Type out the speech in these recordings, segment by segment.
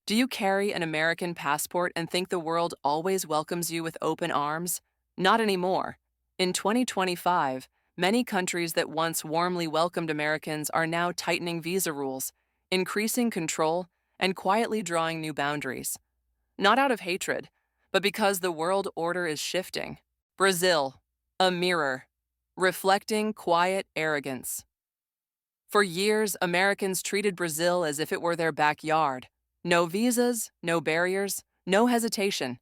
Do you carry an American passport and think the world always welcomes you with open arms? Not anymore. In 2025, many countries that once warmly welcomed Americans are now tightening visa rules, increasing control, and quietly drawing new boundaries. Not out of hatred, but because the world order is shifting. Brazil, a mirror, reflecting quiet arrogance. For years, Americans treated Brazil as if it were their backyard. No visas, no barriers, no hesitation.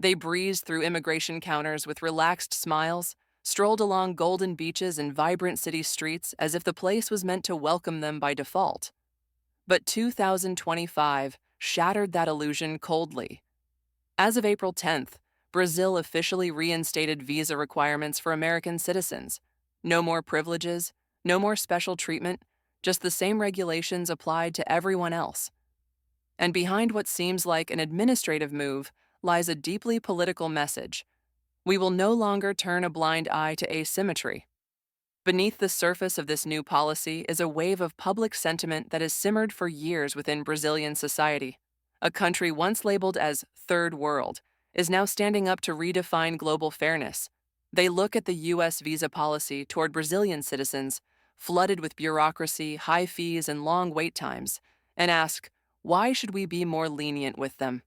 They breezed through immigration counters with relaxed smiles, strolled along golden beaches and vibrant city streets as if the place was meant to welcome them by default. But 2025 shattered that illusion coldly. As of April 10th, Brazil officially reinstated visa requirements for American citizens. No more privileges, no more special treatment, just the same regulations applied to everyone else. And behind what seems like an administrative move lies a deeply political message. We will no longer turn a blind eye to asymmetry. Beneath the surface of this new policy is a wave of public sentiment that has simmered for years within Brazilian society. A country once labeled as third world is now standing up to redefine global fairness. They look at the U.S. visa policy toward Brazilian citizens, flooded with bureaucracy, high fees, and long wait times, and ask, why should we be more lenient with them?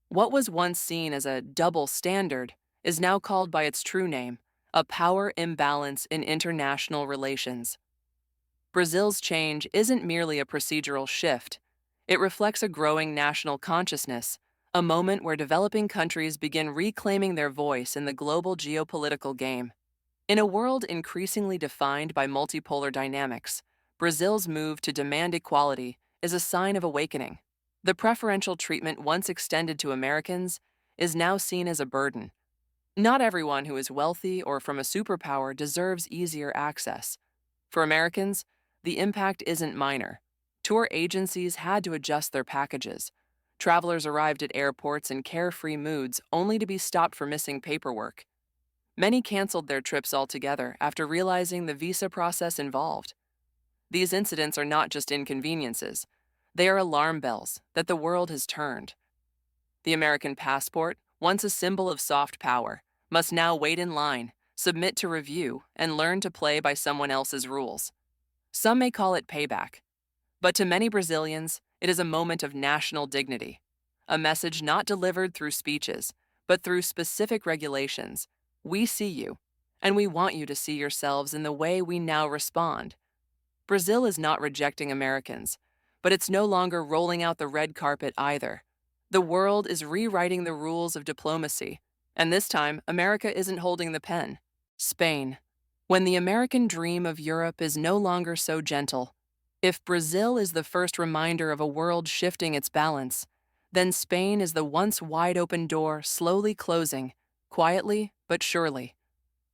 What was once seen as a double standard is now called by its true name, a power imbalance in international relations. Brazil's change isn't merely a procedural shift. It reflects a growing national consciousness, a moment where developing countries begin reclaiming their voice in the global geopolitical game. In a world increasingly defined by multipolar dynamics, Brazil's move to demand equality is a sign of awakening. The preferential treatment once extended to Americans is now seen as a burden. Not everyone who is wealthy or from a superpower deserves easier access. For Americans, the impact isn't minor. Tour agencies had to adjust their packages. Travelers arrived at airports in carefree moods only to be stopped for missing paperwork. Many canceled their trips altogether after realizing the visa process involved. These incidents are not just inconveniences. They are alarm bells that the world has turned. The American passport, once a symbol of soft power, must now wait in line, submit to review, and learn to play by someone else's rules. Some may call it payback, but to many Brazilians, it is a moment of national dignity, a message not delivered through speeches, but through specific regulations. We see you, and we want you to see yourselves in the way we now respond. Brazil is not rejecting Americans, but it's no longer rolling out the red carpet either. The world is rewriting the rules of diplomacy, and this time, America isn't holding the pen. Spain. When the American dream of Europe is no longer so gentle, if Brazil is the first reminder of a world shifting its balance, then Spain is the once wide-open door slowly closing, quietly but surely.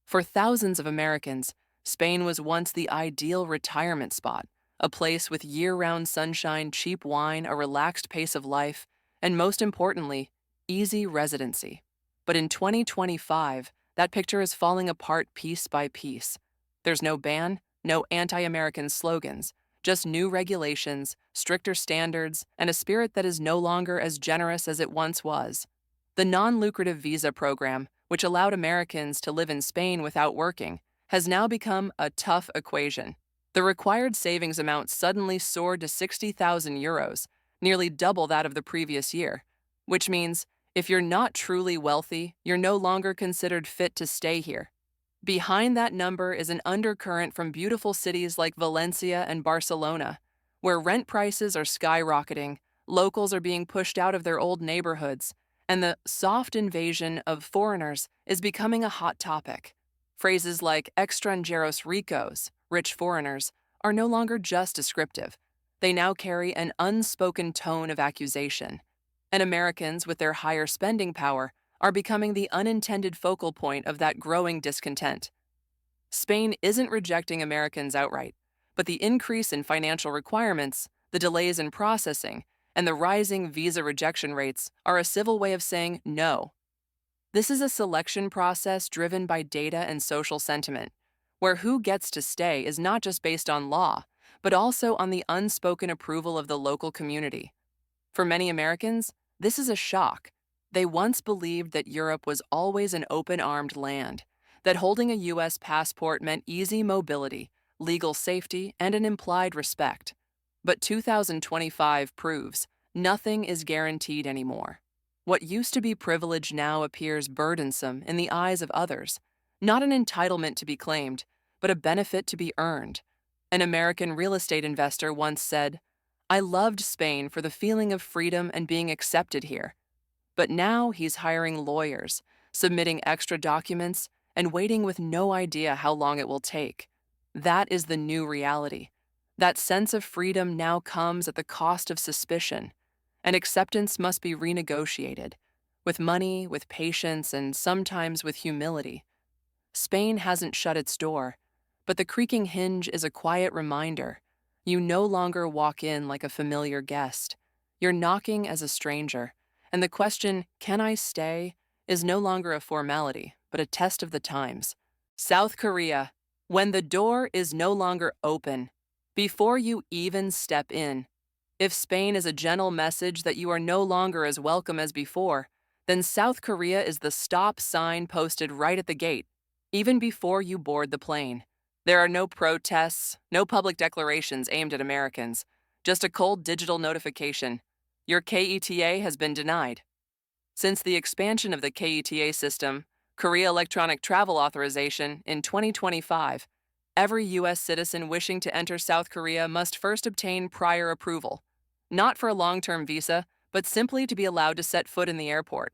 For thousands of Americans, Spain was once the ideal retirement spot, a place with year-round sunshine, cheap wine, a relaxed pace of life, and most importantly, easy residency. But in 2025, that picture is falling apart piece by piece. There's no ban, no anti-American slogans, just new regulations, stricter standards, and a spirit that is no longer as generous as it once was. The non-lucrative visa program, which allowed Americans to live in Spain without working, has now become a tough equation. The required savings amount suddenly soared to 60,000 euros, nearly double that of the previous year, which means if you're not truly wealthy, you're no longer considered fit to stay here. Behind that number is an undercurrent from beautiful cities like Valencia and Barcelona, where rent prices are skyrocketing, locals are being pushed out of their old neighborhoods, and the soft invasion of foreigners is becoming a hot topic. Phrases like extranjeros ricos, rich foreigners, are no longer just descriptive. They now carry an unspoken tone of accusation. And Americans, with their higher spending power, are becoming the unintended focal point of that growing discontent. Spain isn't rejecting Americans outright, but the increase in financial requirements, the delays in processing, and the rising visa rejection rates are a civil way of saying no. This is a selection process driven by data and social sentiment, where who gets to stay is not just based on law, but also on the unspoken approval of the local community. For many Americans, this is a shock. They once believed that Europe was always an open-armed land, that holding a U.S. passport meant easy mobility, legal safety, and an implied respect. But 2025 proves nothing is guaranteed anymore. What used to be privilege now appears burdensome in the eyes of others, not an entitlement to be claimed, but a benefit to be earned. An American real estate investor once said, "I loved Spain for the feeling of freedom and being accepted here." But now he's hiring lawyers, submitting extra documents, and waiting with no idea how long it will take. That is the new reality. That sense of freedom now comes at the cost of suspicion, and acceptance must be renegotiated, with money, with patience, and sometimes with humility. Spain hasn't shut its door, but the creaking hinge is a quiet reminder. You no longer walk in like a familiar guest. You're knocking as a stranger, and the question, "Can I stay?" is no longer a formality, but a test of the times. South Korea, when the door is no longer open, before you even step in. If Spain is a gentle message that you are no longer as welcome as before, then South Korea is the stop sign posted right at the gate, even before you board the plane. There are no protests, no public declarations aimed at Americans, just a cold digital notification. Your K-ETA has been denied. Since the expansion of the K-ETA system, Korea Electronic Travel Authorization, in 2025, every U.S. citizen wishing to enter South Korea must first obtain prior approval, not for a long-term visa, but simply to be allowed to set foot in the airport.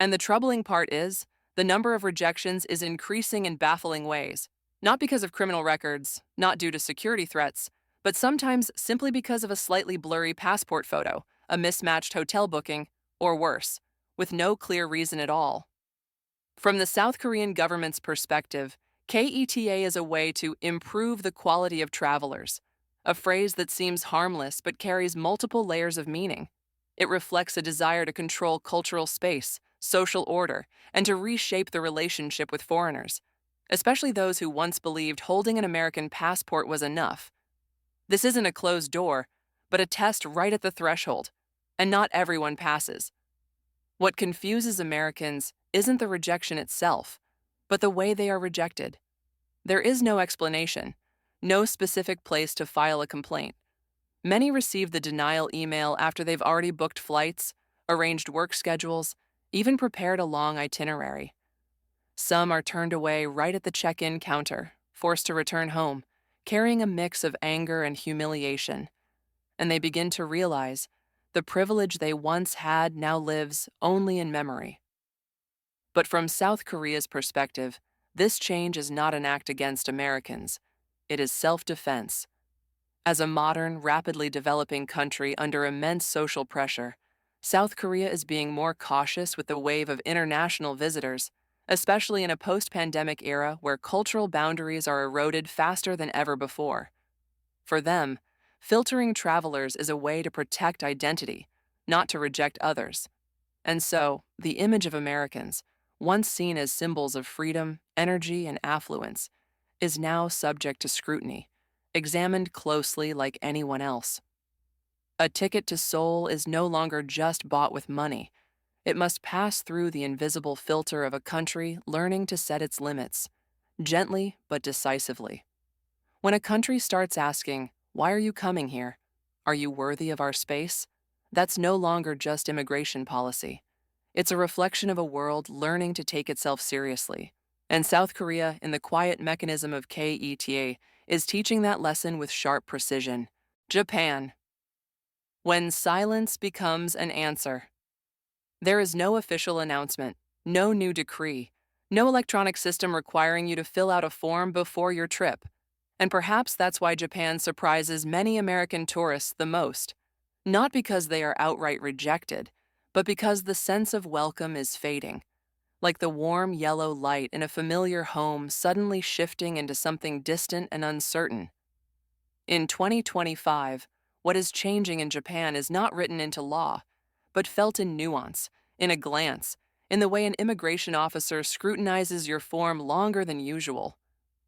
And the troubling part is, the number of rejections is increasing in baffling ways, not because of criminal records, not due to security threats, but sometimes simply because of a slightly blurry passport photo, a mismatched hotel booking, or worse, with no clear reason at all. From the South Korean government's perspective, K-ETA is a way to improve the quality of travelers, a phrase that seems harmless but carries multiple layers of meaning. It reflects a desire to control cultural space, social order, and to reshape the relationship with foreigners, especially those who once believed holding an American passport was enough. This isn't a closed door, but a test right at the threshold, and not everyone passes. What confuses Americans isn't the rejection itself, but the way they are rejected. There is no explanation, no specific place to file a complaint. Many receive the denial email after they've already booked flights, arranged work schedules, even prepared a long itinerary. Some are turned away right at the check-in counter, forced to return home, carrying a mix of anger and humiliation. And they begin to realize the privilege they once had now lives only in memory. But from South Korea's perspective, this change is not an act against Americans. It is self-defense. As a modern, rapidly developing country under immense social pressure, South Korea is being more cautious with the wave of international visitors, especially in a post-pandemic era where cultural boundaries are eroded faster than ever before. For them, filtering travelers is a way to protect identity, not to reject others. And so, the image of Americans, once seen as symbols of freedom, energy, and affluence, is now subject to scrutiny, examined closely like anyone else. A ticket to Seoul is no longer just bought with money. It must pass through the invisible filter of a country learning to set its limits, gently but decisively. When a country starts asking, "Why are you coming here? Are you worthy of our space?" that's no longer just immigration policy. It's a reflection of a world learning to take itself seriously. And South Korea, in the quiet mechanism of K-ETA, is teaching that lesson with sharp precision. Japan. When silence becomes an answer. There is no official announcement, no new decree, no electronic system requiring you to fill out a form before your trip. And perhaps that's why Japan surprises many American tourists the most. Not because they are outright rejected, but because the sense of welcome is fading, like the warm yellow light in a familiar home suddenly shifting into something distant and uncertain. In 2025, what is changing in Japan is not written into law, but felt in nuance, in a glance, in the way an immigration officer scrutinizes your form longer than usual.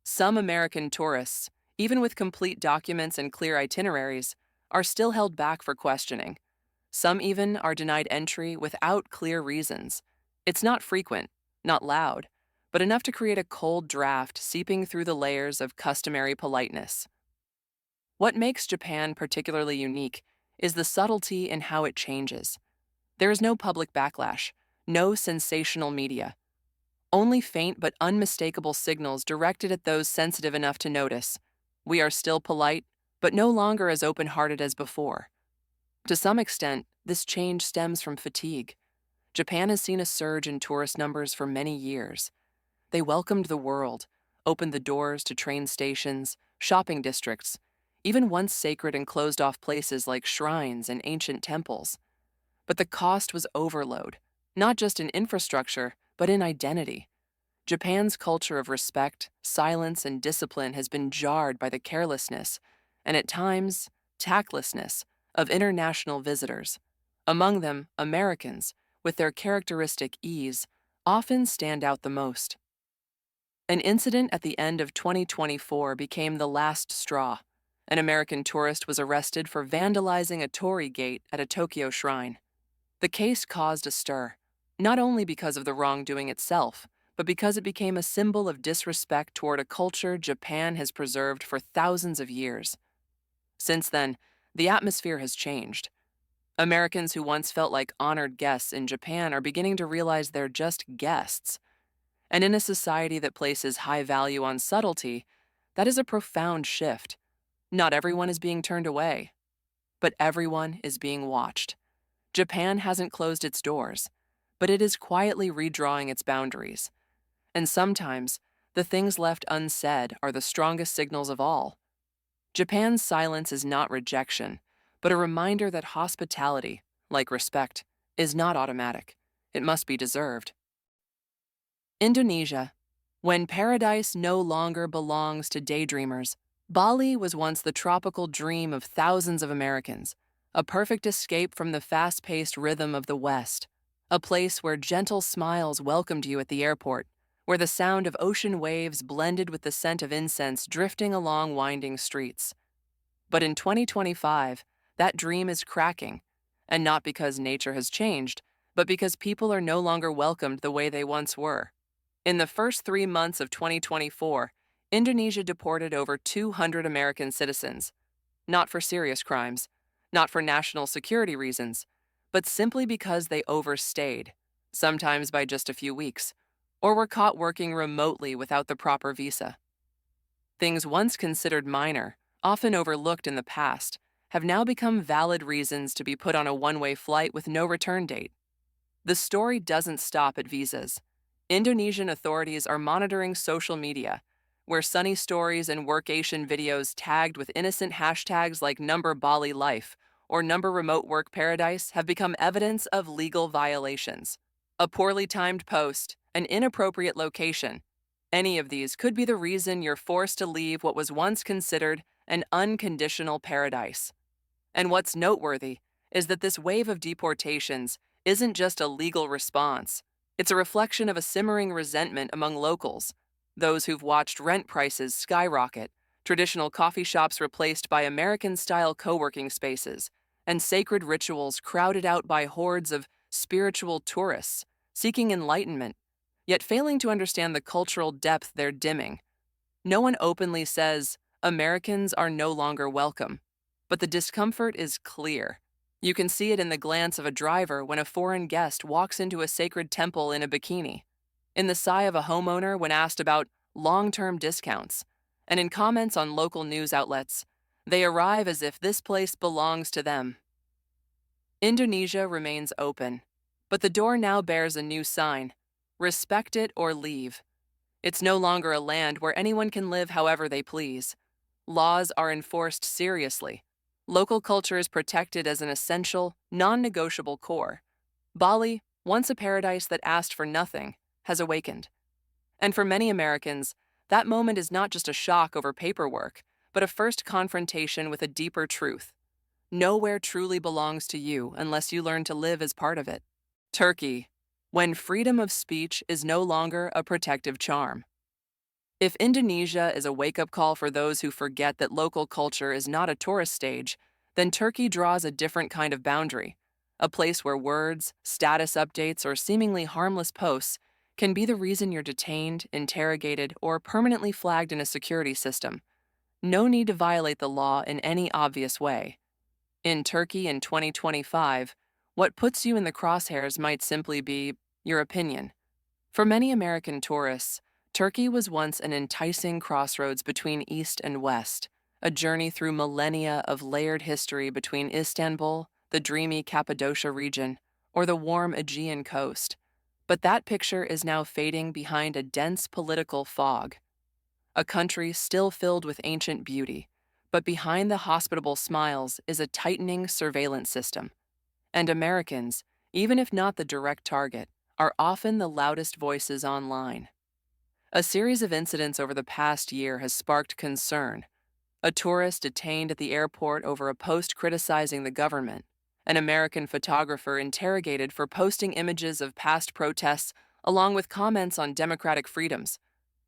Some American tourists, even with complete documents and clear itineraries, are still held back for questioning. Some even are denied entry without clear reasons. It's not frequent, not loud, but enough to create a cold draft seeping through the layers of customary politeness. What makes Japan particularly unique is the subtlety in how it changes. There is no public backlash, no sensational media, only faint but unmistakable signals directed at those sensitive enough to notice. We are still polite, but no longer as open-hearted as before. To some extent, this change stems from fatigue. Japan has seen a surge in tourist numbers for many years. They welcomed the world, opened the doors to train stations, shopping districts, even once sacred and closed-off places like shrines and ancient temples. But the cost was overload, not just in infrastructure, but in identity. Japan's culture of respect, silence, and discipline has been jarred by the carelessness, and at times, tactlessness, of international visitors. Among them, Americans, with their characteristic ease, often stand out the most. An incident at the end of 2024 became the last straw. An American tourist was arrested for vandalizing a torii gate at a Tokyo shrine. The case caused a stir, not only because of the wrongdoing itself, but because it became a symbol of disrespect toward a culture Japan has preserved for thousands of years. Since then, the atmosphere has changed. Americans who once felt like honored guests in Japan are beginning to realize they're just guests. And in a society that places high value on subtlety, that is a profound shift. Not everyone is being turned away, but everyone is being watched. Japan hasn't closed its doors, but it is quietly redrawing its boundaries. And sometimes, the things left unsaid are the strongest signals of all. Japan's silence is not rejection, but a reminder that hospitality, like respect, is not automatic. It must be deserved. Indonesia. When paradise no longer belongs to daydreamers, Bali was once the tropical dream of thousands of Americans, a perfect escape from the fast-paced rhythm of the West, a place where gentle smiles welcomed you at the airport, where the sound of ocean waves blended with the scent of incense drifting along winding streets. But in 2025, that dream is cracking, and not because nature has changed, but because people are no longer welcomed the way they once were. In the first 3 months of 2024, Indonesia deported over 200 American citizens, not for serious crimes, not for national security reasons, but simply because they overstayed, sometimes by just a few weeks, or were caught working remotely without the proper visa. Things once considered minor, often overlooked in the past, have now become valid reasons to be put on a one-way flight with no return date. The story doesn't stop at visas. Indonesian authorities are monitoring social media, where sunny stories and workation videos tagged with innocent hashtags like number Bali life or number remote work paradise have become evidence of legal violations. A poorly timed post, an inappropriate location, any of these could be the reason you're forced to leave what was once considered an unconditional paradise. And what's noteworthy is that this wave of deportations isn't just a legal response. It's a reflection of a simmering resentment among locals, those who've watched rent prices skyrocket, traditional coffee shops replaced by American-style co-working spaces, and sacred rituals crowded out by hordes of spiritual tourists seeking enlightenment, yet failing to understand the cultural depth they're dimming. No one openly says, Americans are no longer welcome, but the discomfort is clear. You can see it in the glance of a driver when a foreign guest walks into a sacred temple in a bikini, in the sigh of a homeowner when asked about long-term discounts, and in comments on local news outlets. They arrive as if this place belongs to them. Indonesia remains open, but the door now bears a new sign: respect it or leave. It's no longer a land where anyone can live however they please. Laws are enforced seriously. Local culture is protected as an essential, non-negotiable core. Bali, once a paradise that asked for nothing, has awakened. And for many Americans, that moment is not just a shock over paperwork, but a first confrontation with a deeper truth. Nowhere truly belongs to you unless you learn to live as part of it. Turkey, when freedom of speech is no longer a protective charm. If Indonesia is a wake-up call for those who forget that local culture is not a tourist stage, then Turkey draws a different kind of boundary, a place where words, status updates, or seemingly harmless posts can be the reason you're detained, interrogated, or permanently flagged in a security system. No need to violate the law in any obvious way. In Turkey in 2025, what puts you in the crosshairs might simply be your opinion. For many American tourists, Turkey was once an enticing crossroads between East and West, a journey through millennia of layered history between Istanbul, the dreamy Cappadocia region, or the warm Aegean coast. But that picture is now fading behind a dense political fog. A country still filled with ancient beauty, but behind the hospitable smiles is a tightening surveillance system. And Americans, even if not the direct target, are often the loudest voices online. A series of incidents over the past year has sparked concern. A tourist detained at the airport over a post criticizing the government, an American photographer interrogated for posting images of past protests along with comments on democratic freedoms,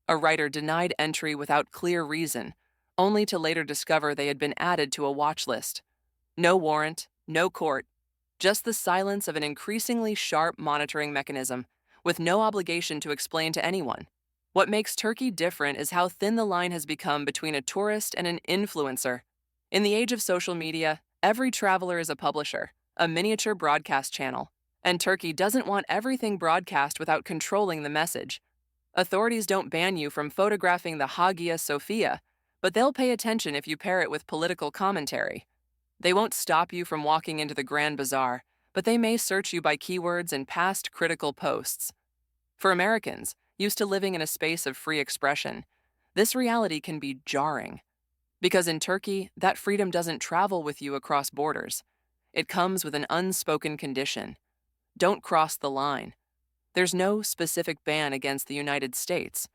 a writer denied entry without clear reason, only to later discover they had been added to a watch list. No warrant, no court, just the silence of an increasingly sharp monitoring mechanism, with no obligation to explain to anyone. What makes Turkey different is how thin the line has become between a tourist and an influencer. In the age of social media, every traveler is a publisher, a miniature broadcast channel, and Turkey doesn't want everything broadcast without controlling the message. Authorities don't ban you from photographing the Hagia Sophia, but they'll pay attention if you pair it with political commentary. They won't stop you from walking into the Grand Bazaar, but they may search you by keywords and past critical posts. For Americans, used to living in a space of free expression, this reality can be jarring. Because in Turkey, that freedom doesn't travel with you across borders. It comes with an unspoken condition. Don't cross the line. There's no specific ban against the United States,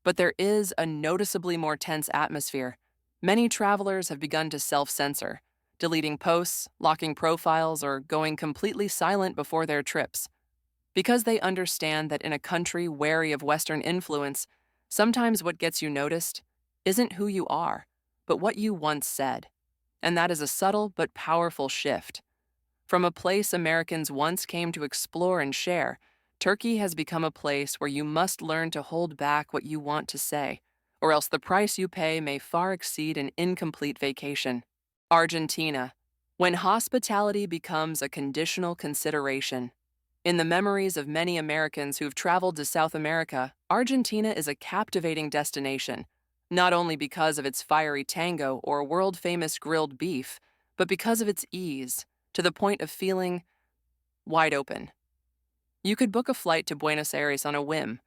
but there is a noticeably more tense atmosphere. Many travelers have begun to self-censor, deleting posts, locking profiles, or going completely silent before their trips. Because they understand that in a country wary of Western influence, sometimes what gets you noticed isn't who you are, but what you once said. And that is a subtle but powerful shift. From a place Americans once came to explore and share, Turkey has become a place where you must learn to hold back what you want to say, or else the price you pay may far exceed an incomplete vacation. Argentina, when hospitality becomes a conditional consideration. In the memories of many Americans who've traveled to South America, Argentina is a captivating destination, not only because of its fiery tango or world-famous grilled beef, but because of its ease, to the point of feeling wide open. You could book a flight to Buenos Aires on a whim.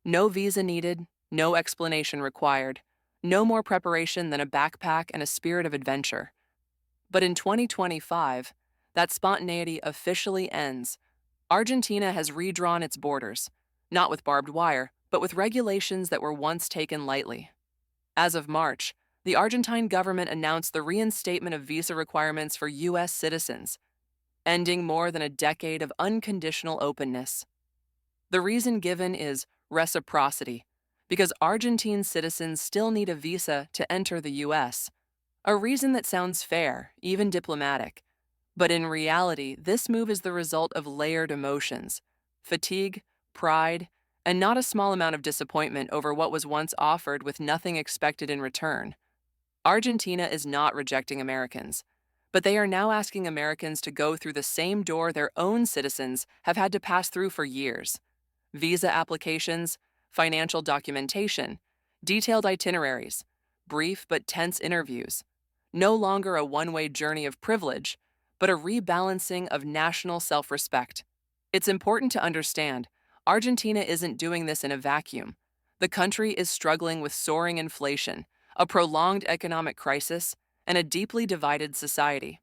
No visa needed, no explanation required, no more preparation than a backpack and a spirit of adventure. But in 2025, that spontaneity officially ends. Argentina has redrawn its borders, not with barbed wire, but with regulations that were once taken lightly. As of March, the Argentine government announced the reinstatement of visa requirements for U.S. citizens, ending more than a decade of unconditional openness. The reason given is reciprocity, because Argentine citizens still need a visa to enter the U.S., a reason that sounds fair, even diplomatic. But in reality, this move is the result of layered emotions, fatigue, pride, and not a small amount of disappointment over what was once offered with nothing expected in return. Argentina is not rejecting Americans, but they are now asking Americans to go through the same door their own citizens have had to pass through for years. Visa applications, financial documentation, detailed itineraries, brief but tense interviews. No longer a one-way journey of privilege, but a rebalancing of national self-respect. It's important to understand, Argentina isn't doing this in a vacuum. The country is struggling with soaring inflation, a prolonged economic crisis, and a deeply divided society.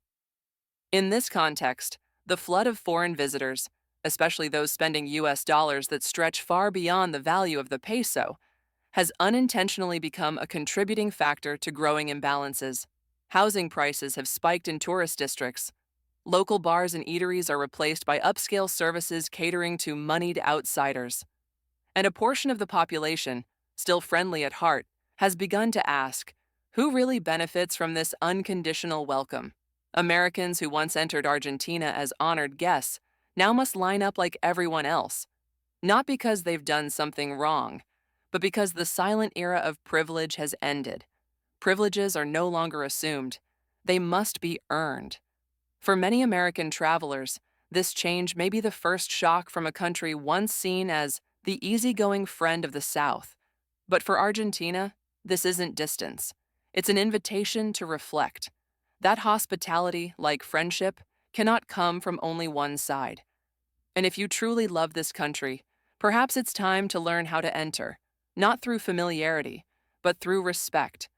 In this context, the flood of foreign visitors, especially those spending US dollars that stretch far beyond the value of the peso, has unintentionally become a contributing factor to growing imbalances. Housing prices have spiked in tourist districts. Local bars and eateries are replaced by upscale services catering to moneyed outsiders. And a portion of the population, still friendly at heart, has begun to ask, who really benefits from this unconditional welcome? Americans who once entered Argentina as honored guests now must line up like everyone else, not because they've done something wrong, but because the silent era of privilege has ended. Privileges are no longer assumed, they must be earned. For many American travelers, this change may be the first shock from a country once seen as the easygoing friend of the South. But for Argentina, this isn't distance. It's an invitation to reflect. That hospitality, like friendship, cannot come from only one side. And if you truly love this country, perhaps it's time to learn how to enter, not through familiarity, but through respect,